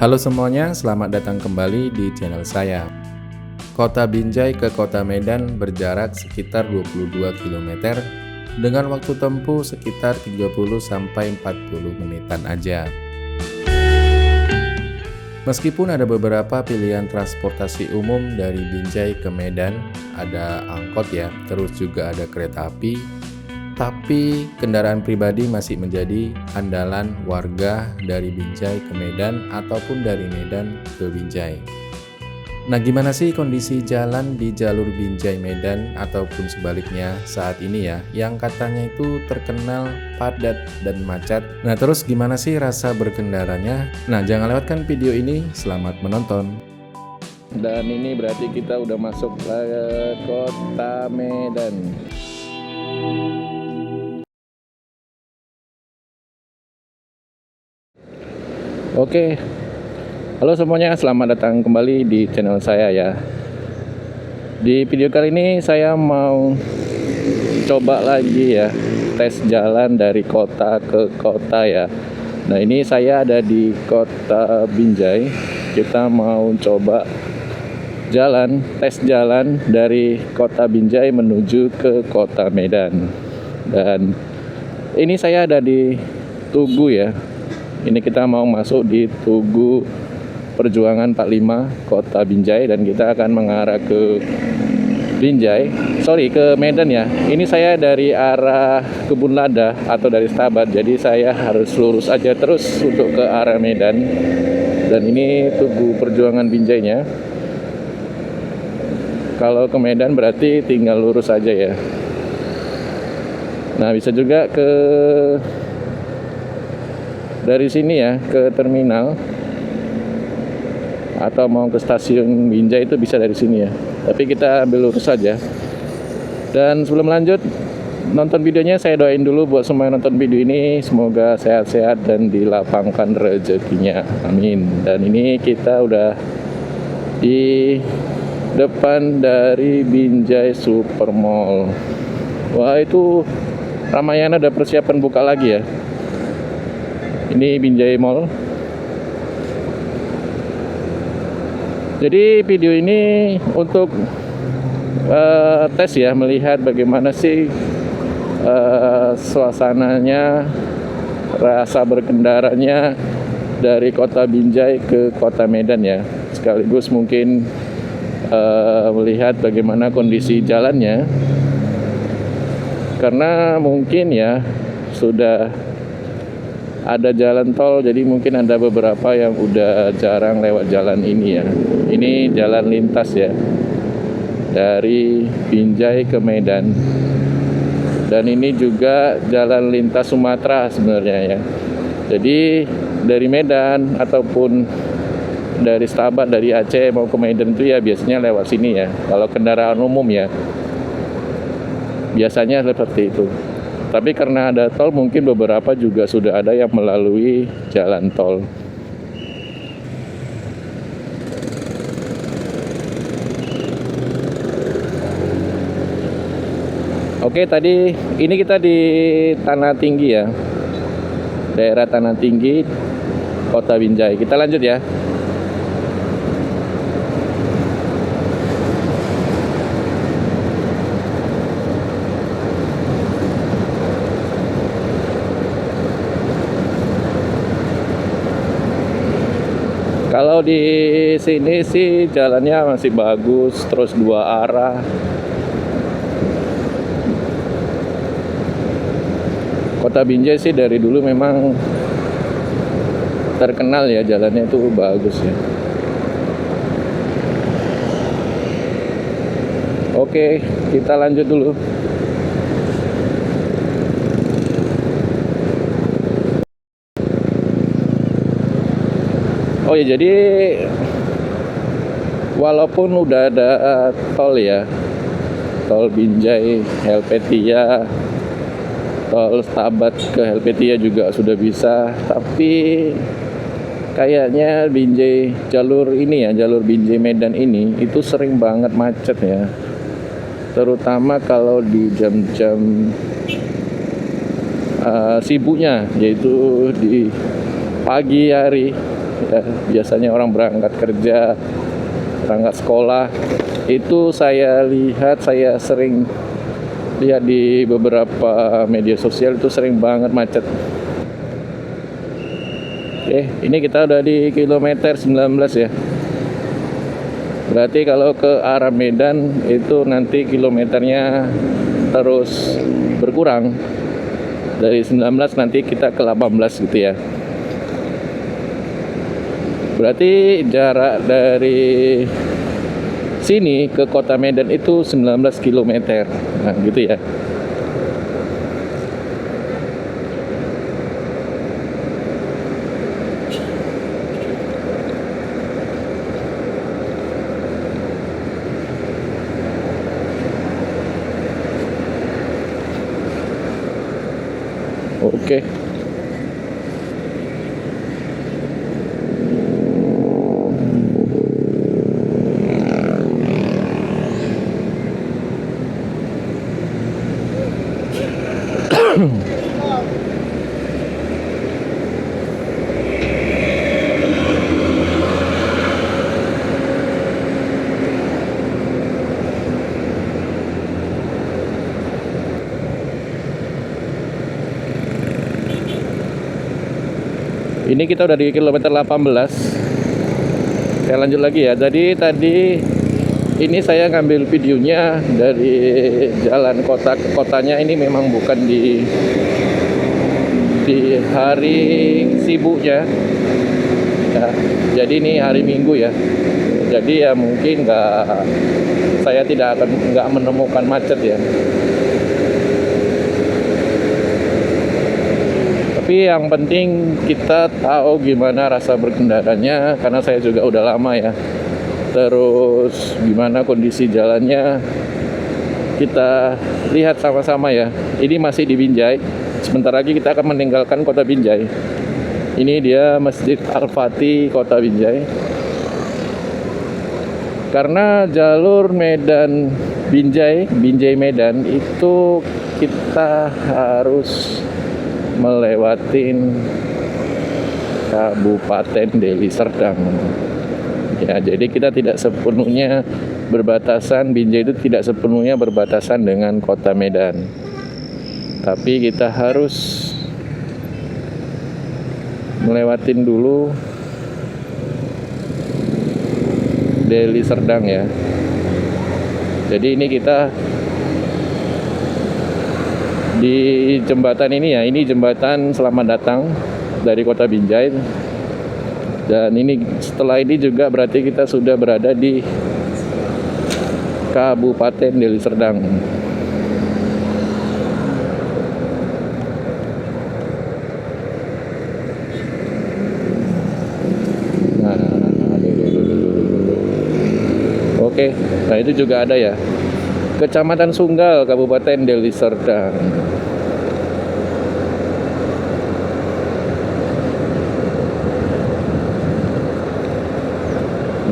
Halo semuanya, selamat datang kembali di channel saya. Kota Binjai ke Kota Medan berjarak sekitar 22 km dengan waktu tempuh sekitar 30-40 menitan aja. Meskipun ada beberapa pilihan transportasi umum dari Binjai ke Medan, ada angkot ya, terus juga ada kereta api, tapi kendaraan pribadi masih menjadi andalan warga dari Binjai ke Medan ataupun dari Medan ke Binjai. Nah, gimana sih kondisi jalan di jalur Binjai Medan ataupun sebaliknya saat ini ya, yang katanya itu terkenal padat dan macet. Nah, terus gimana sih rasa berkendaranya? Nah, jangan lewatkan video ini, selamat menonton. Dan ini berarti kita udah masuk ke Kota Medan. Oke, halo semuanya, selamat datang kembali di channel saya ya. Di video kali ini saya mau coba lagi ya, tes jalan dari kota ke kota ya. Nah, ini saya ada di Kota Binjai. Kita mau coba tes jalan dari Kota Binjai menuju ke Kota Medan. Dan ini saya ada di Tugu ya. Ini kita mau masuk di Tugu Perjuangan 45 Kota Binjai dan kita akan mengarah ke ke Medan ya. Ini saya dari arah Kebun Lada atau dari Stabat, jadi saya harus lurus aja terus untuk ke arah Medan. Dan ini Tugu Perjuangan Binjainya. Kalau ke Medan berarti tinggal lurus aja ya. Nah, bisa juga dari sini ya ke terminal atau mau ke stasiun Binjai itu bisa dari sini ya. Tapi kita ambil lurus saja. Dan sebelum lanjut nonton videonya, saya doain dulu buat semua yang nonton video ini, semoga sehat-sehat dan dilapangkan rezekinya. Amin. Dan ini kita udah di depan dari Binjai Supermall. Wah, itu Ramayana ada persiapan buka lagi ya. Ini Binjai Mall. Jadi video ini untuk tes ya, melihat bagaimana sih suasananya, rasa berkendaranya dari Kota Binjai ke Kota Medan ya. Sekaligus mungkin melihat bagaimana kondisi jalannya. Karena mungkin ya sudah ada jalan tol, jadi mungkin ada beberapa yang udah jarang lewat jalan ini ya. Ini jalan lintas ya, dari Binjai ke Medan. Dan ini juga jalan lintas Sumatera sebenarnya ya. Jadi dari Medan ataupun dari Stabat, dari Aceh mau ke Medan itu ya biasanya lewat sini ya. Kalau kendaraan umum ya biasanya seperti itu. Tapi karena ada tol, mungkin beberapa juga sudah ada yang melalui jalan tol. Oke, tadi ini kita di Tanah Tinggi ya. Daerah Tanah Tinggi, Kota Binjai. Kita lanjut ya. Kalau di sini sih jalannya masih bagus, terus dua arah. Kota Binjai sih dari dulu memang terkenal ya, jalannya itu bagus ya. Oke, kita lanjut dulu. Oh ya, jadi walaupun udah ada tol ya, tol Binjai, Helvetia, tol Stabat ke Helvetia juga sudah bisa, tapi kayaknya jalur Binjai Medan ini itu sering banget macet ya, terutama kalau di jam-jam sibuknya, yaitu di pagi hari ya, biasanya orang berangkat kerja, berangkat sekolah. Itu saya sering lihat di beberapa media sosial itu sering banget macet. Oke, ini kita udah di kilometer 19 ya. Berarti kalau ke arah Medan itu nanti kilometernya terus berkurang. Dari 19 nanti kita ke 18 gitu ya. Berarti jarak dari sini ke kota Medan itu 19 km. Nah, gitu ya. Oke. Ini kita udah di kilometer 18. Saya lanjut lagi ya. Jadi tadi ini saya ngambil videonya dari jalan kota ke kotanya. Ini memang bukan di hari sibuknya ya. Jadi ini hari Minggu ya. Jadi ya mungkin saya tidak akan menemukan macet ya. Tapi yang penting kita tahu gimana rasa berkendaranya, karena saya juga udah lama ya. Terus gimana kondisi jalannya kita lihat sama-sama ya. Ini masih di Binjai. Sebentar lagi kita akan meninggalkan kota Binjai. Ini dia Masjid Al-Fatih kota Binjai. Karena jalur Medan Binjai Medan itu kita harus melewatin Kabupaten Deli Serdang. Ya, jadi kita tidak sepenuhnya berbatasan, Binjai itu tidak sepenuhnya berbatasan dengan kota Medan. Tapi kita harus melewatin dulu Deli Serdang ya. Jadi ini kita di jembatan ini ya, ini jembatan selamat datang dari kota Binjai. Dan ini setelah ini juga berarti kita sudah berada di Kabupaten Deli Serdang. Oke, nah itu juga ada ya. Kecamatan Sunggal, Kabupaten Deli Serdang.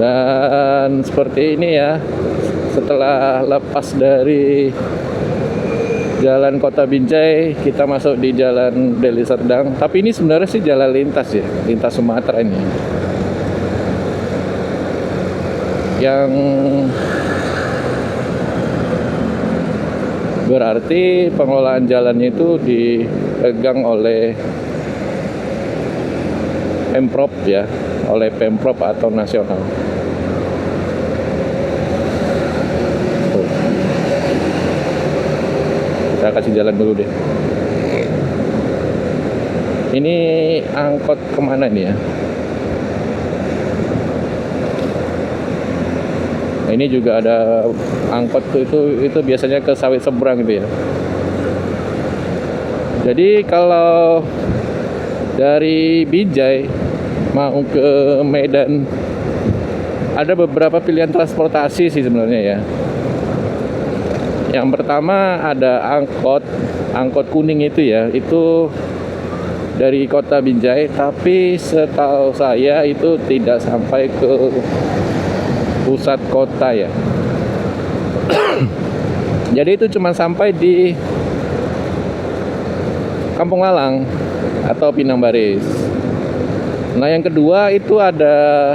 Dan seperti ini ya, setelah lepas dari jalan kota Binjai, kita masuk di jalan Deli Serdang. Tapi ini sebenarnya sih jalan lintas ya, lintas Sumatera ini. Yang berarti pengelolaan jalannya itu dipegang oleh Pemprov ya, oleh Pemprov atau nasional. Kita kasih jalan dulu deh. Ini angkot kemana nih ya? Nah, ini juga ada angkot itu biasanya ke Sawit Seberang gitu ya. Jadi kalau dari Binjai mau ke Medan ada beberapa pilihan transportasi sih sebenarnya ya. Yang pertama ada angkot kuning itu ya, itu dari kota Binjai, tapi setahu saya itu tidak sampai ke pusat kota ya. Jadi itu cuma sampai di Kampung Lalang atau Pinang Baris. Nah, yang kedua itu ada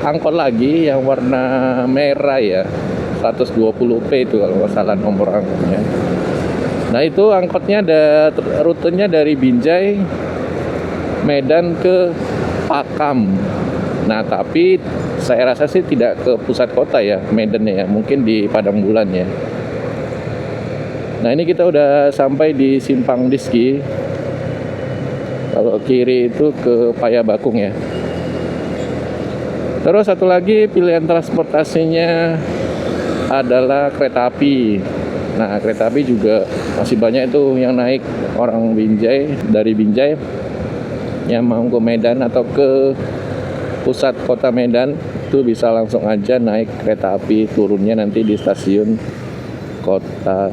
angkot lagi yang warna merah ya, 120p itu kalau nggak salah nomor angkotnya. Nah, itu angkotnya ada rutenya dari Binjai Medan ke Pakam. Nah, tapi saya rasa sih tidak ke pusat kota ya Medannya ya, mungkin di Padang Bulan ya. Nah, ini kita udah sampai di Simpang Diski. Kalau kiri itu ke Payabakung ya. Terus satu lagi pilihan transportasinya adalah kereta api. Nah, kereta api juga masih banyak itu yang naik orang Binjai, dari Binjai yang mau ke Medan atau ke pusat kota Medan, itu bisa langsung aja naik kereta api, turunnya nanti di stasiun kota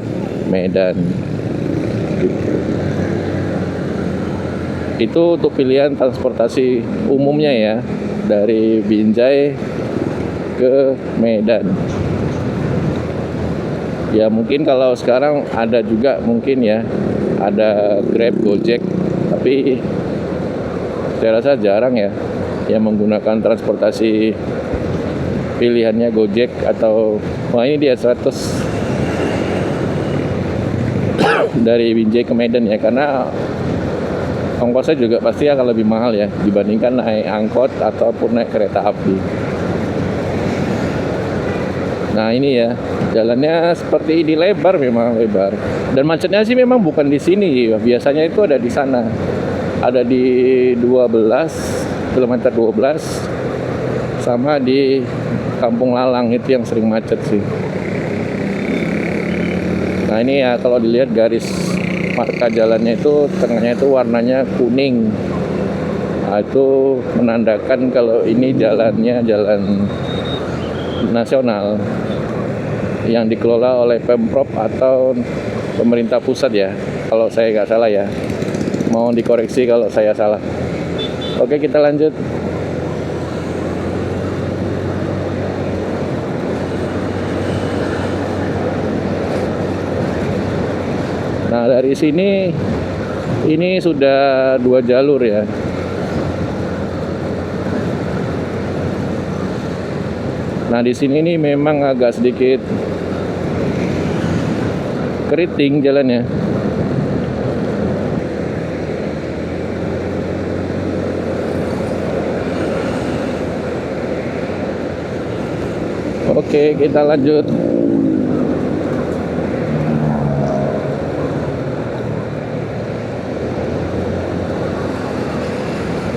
Medan gitu. Itu untuk pilihan transportasi umumnya ya, dari Binjai ke Medan. Ya mungkin kalau sekarang ada juga mungkin ya, ada Grab, Gojek, tapi saya rasa jarang ya yang menggunakan transportasi pilihannya Gojek atau ini dia 100 dari Binjai ke Medan ya, karena ongkosnya juga pasti akan lebih mahal ya dibandingkan naik angkot ataupun naik kereta api. Nah, ini ya jalannya seperti ini, lebar, memang lebar. Dan macetnya sih memang bukan di sini, biasanya itu ada di sana. Ada di 12 kilometer 12 sama di Kampung Lalang, itu yang sering macet sih. Nah, ini ya kalau dilihat garis marka jalannya itu tengahnya itu warnanya kuning. Nah, itu menandakan kalau ini jalannya jalan nasional yang dikelola oleh Pemprov atau pemerintah pusat ya, kalau saya nggak salah ya. Mohon dikoreksi kalau saya salah. Oke, kita lanjut. Nah, dari sini ini sudah 2 jalur ya. Nah, di sini ini memang agak sedikit keriting jalannya. Oke, kita lanjut.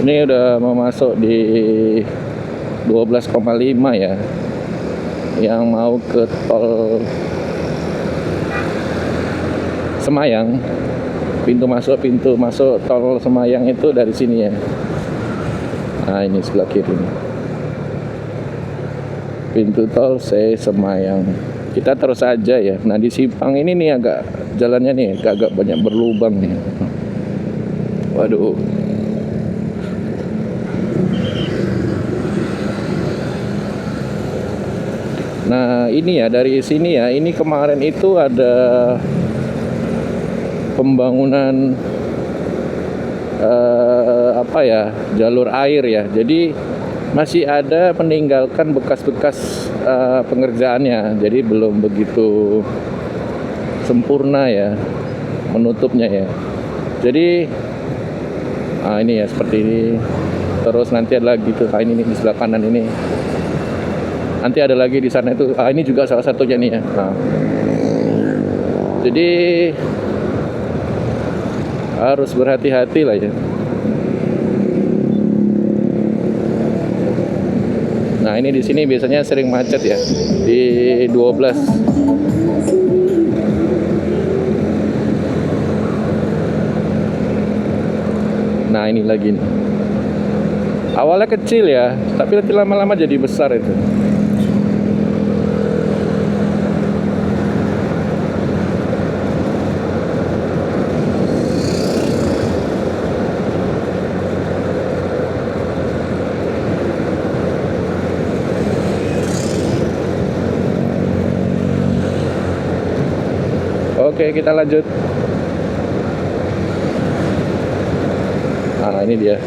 Ini udah mau masuk di 12,5 ya, yang mau ke tol Semayang. Pintu masuk tol Semayang itu dari sini ya. Nah, ini sebelah kiri nih, pintu tol Semayang. Kita terus aja ya. Nah, di simpang ini nih agak jalannya nih agak banyak berlubang nih. Waduh. Nah, ini ya dari sini ya, ini kemarin itu ada pembangunan jalur air ya. Jadi masih ada meninggalkan bekas-bekas pengerjaannya. Jadi belum begitu sempurna ya menutupnya ya. Jadi ini ya seperti ini. Terus nanti ada lagi tuh, ini nih di sebelah kanan ini. Nanti ada lagi di sana itu. Ini juga salah satunya nih ya. Nah, jadi harus berhati-hati lah ya. Nah, ini di sini biasanya sering macet ya di 12. Nah, ini lagi nih. Awalnya kecil ya, tapi nanti lama-lama jadi besar itu. Oke, kita lanjut. Nah, ini dia.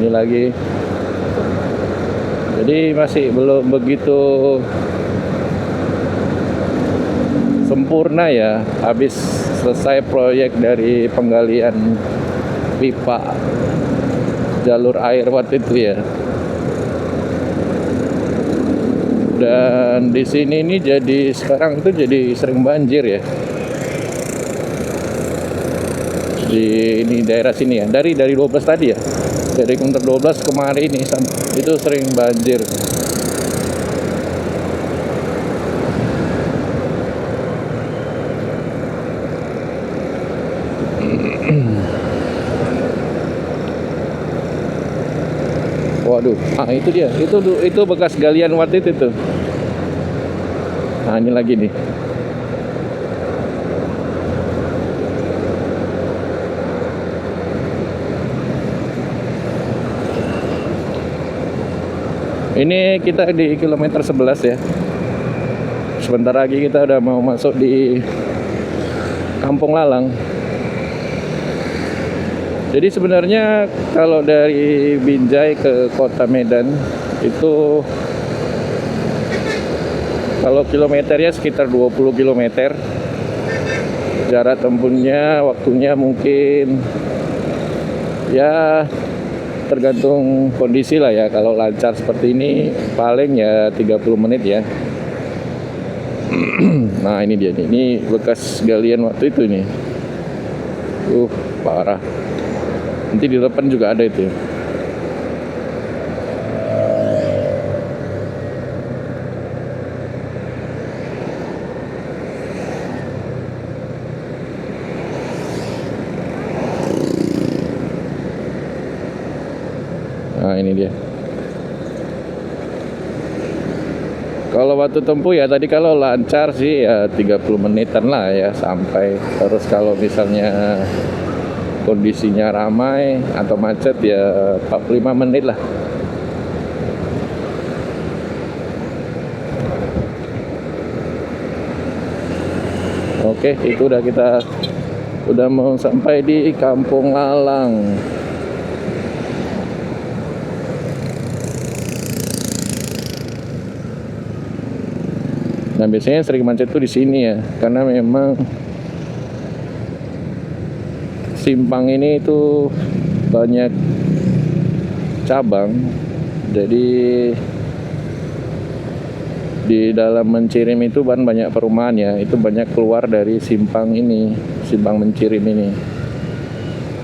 Ini lagi. Jadi masih belum begitu sempurna ya. Habis selesai proyek dari penggalian pipa jalur air waktu itu ya. Dan di sini ini jadi sekarang itu jadi sering banjir ya. Di ini daerah sini ya. Dari 12 tadi ya. Dari kilometer 12 kemarin ini itu sering banjir. Waduh, itu dia. Itu bekas galian waktu itu tuh. Nah, ini lagi nih. Ini kita di kilometer 11 ya. Sebentar lagi kita udah mau masuk di Kampung Lalang. Jadi sebenarnya kalau dari Binjai ke Kota Medan itu kalau kilometernya sekitar 20 km. Jarak tempuhnya waktunya mungkin ya tergantung kondisi lah ya. Kalau lancar seperti ini paling ya 30 menit ya. Nah, ini dia nih. Ini bekas galian waktu itu nih. Parah. Nanti di depan juga ada itu ya. Nah, ini dia. Kalau waktu tempuh ya tadi kalau lancar sih ya 30 menitan lah ya sampai. Terus kalau misalnya kondisinya ramai atau macet ya 45 menit lah. Oke, itu udah mau sampai di Kampung Lalang. Nah, biasanya sering macet tuh di sini ya, karena memang simpang ini itu banyak cabang. Jadi di dalam Mencirim itu banyak perumahan ya, itu banyak keluar dari simpang ini, simpang Mencirim ini.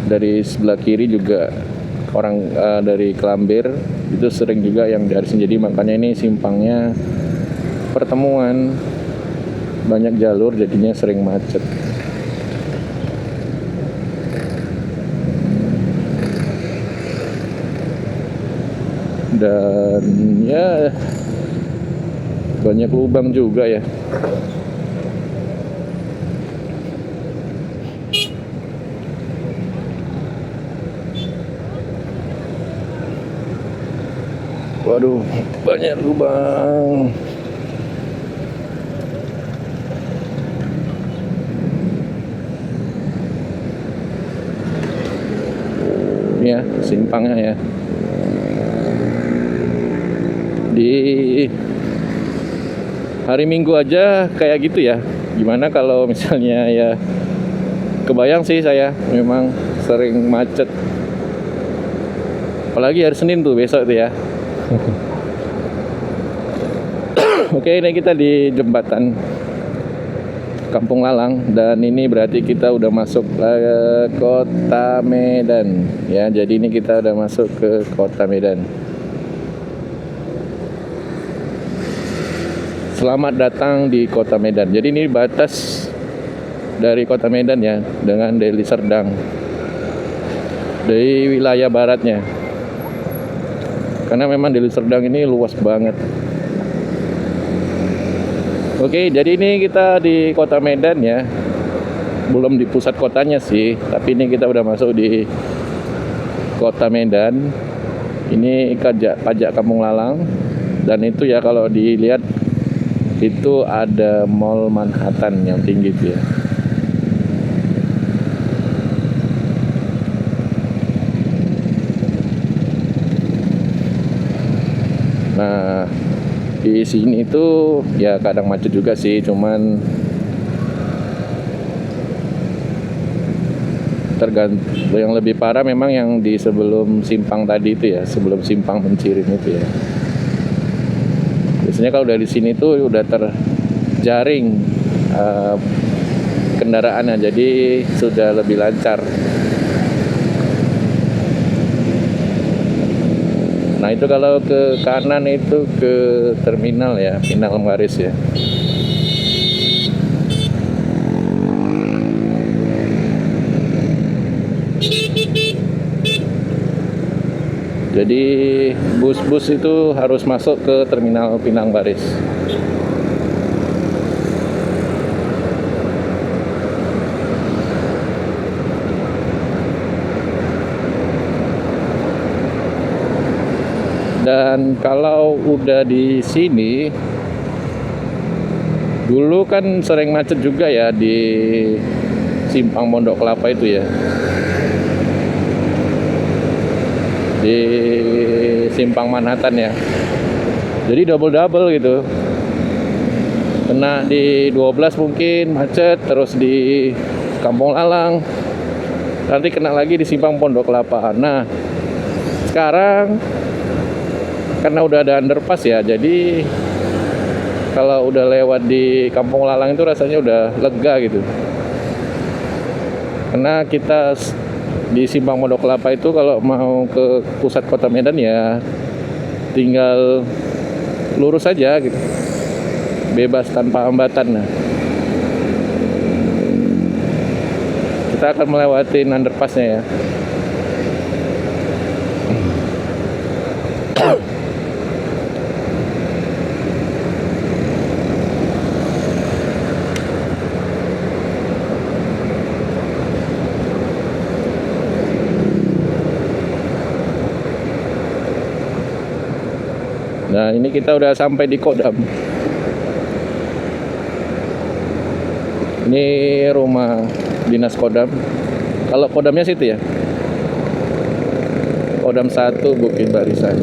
Dari sebelah kiri juga orang dari Kelambir itu sering juga yang dari sini. Jadi makanya ini simpangnya pertemuan, banyak jalur jadinya sering macet. Dan ya banyak lubang juga ya. Waduh, banyak lubang. Ini ya simpangnya ya. Di hari Minggu aja kayak gitu ya. Gimana kalau misalnya ya, kebayang sih saya memang sering macet. Apalagi hari Senin tuh besok tuh ya. Oke, ini kita di jembatan Kampung Lalang dan ini berarti kita udah masuk ke Kota Medan ya. Jadi ini kita udah masuk ke Kota Medan. Selamat datang di Kota Medan. Jadi ini batas dari Kota Medan ya dengan Deli Serdang, dari wilayah baratnya. Karena memang Deli Serdang ini luas banget. Oke, jadi ini kita di Kota Medan ya. Belum di pusat kotanya sih, tapi ini kita udah masuk di Kota Medan. Ini pajak Kampung Lalang. Dan itu ya kalau dilihat itu ada Mall Manhattan yang tinggi itu ya. di sini itu ya kadang macet juga sih, cuman tergantung. Yang lebih parah memang yang di sebelum simpang tadi itu ya, sebelum simpang Mencirin itu ya. Biasanya kalau dari sini tuh udah terjaring kendaraannya, jadi sudah lebih lancar. Nah itu kalau ke kanan itu ke terminal ya, Pinang Waris ya. Jadi bus-bus itu harus masuk ke terminal Pinang Baris. Dan kalau udah di sini, dulu kan sering macet juga ya di simpang Pondok Kelapa itu ya. Di simpang Manhattan ya. Jadi double-double gitu. Kena di 12 mungkin macet, terus di Kampung Lalang, nanti kena lagi di simpang Pondok Kelapa. Nah, sekarang karena udah ada underpass ya, jadi kalau udah lewat di Kampung Lalang itu rasanya udah lega gitu. Karena kita di simpang Pondok Kelapa itu kalau mau ke pusat kota Medan ya tinggal lurus aja gitu, bebas tanpa hambatan. Nah, kita akan melewati underpassnya ya. Nah ini kita udah sampai di Kodam. Ini rumah dinas Kodam. Kalau Kodamnya situ ya, Kodam 1 Bukit Barisan.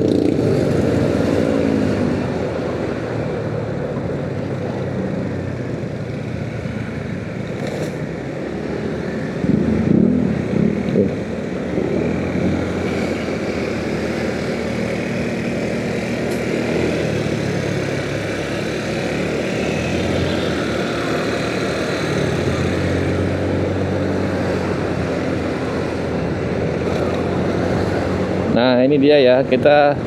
Nah ini dia ya, kita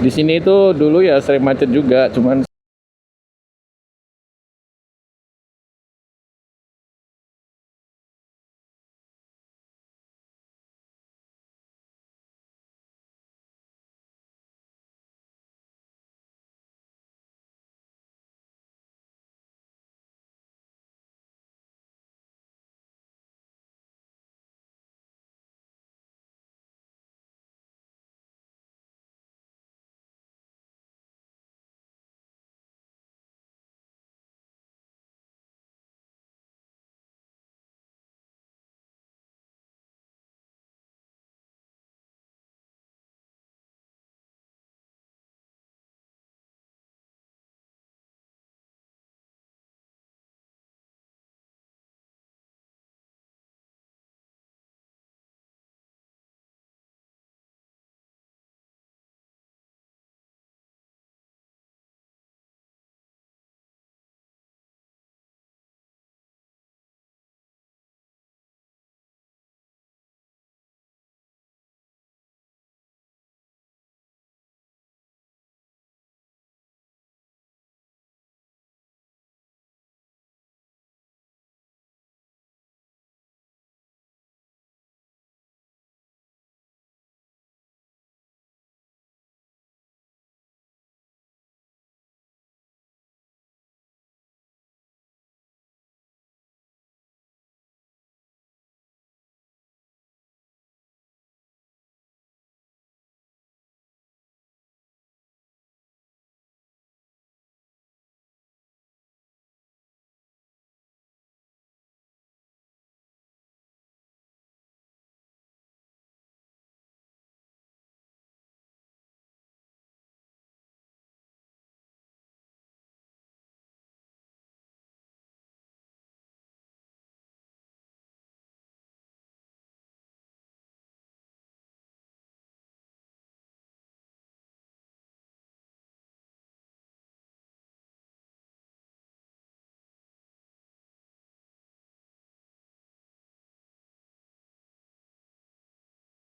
di sini itu dulu ya sering macet juga, cuman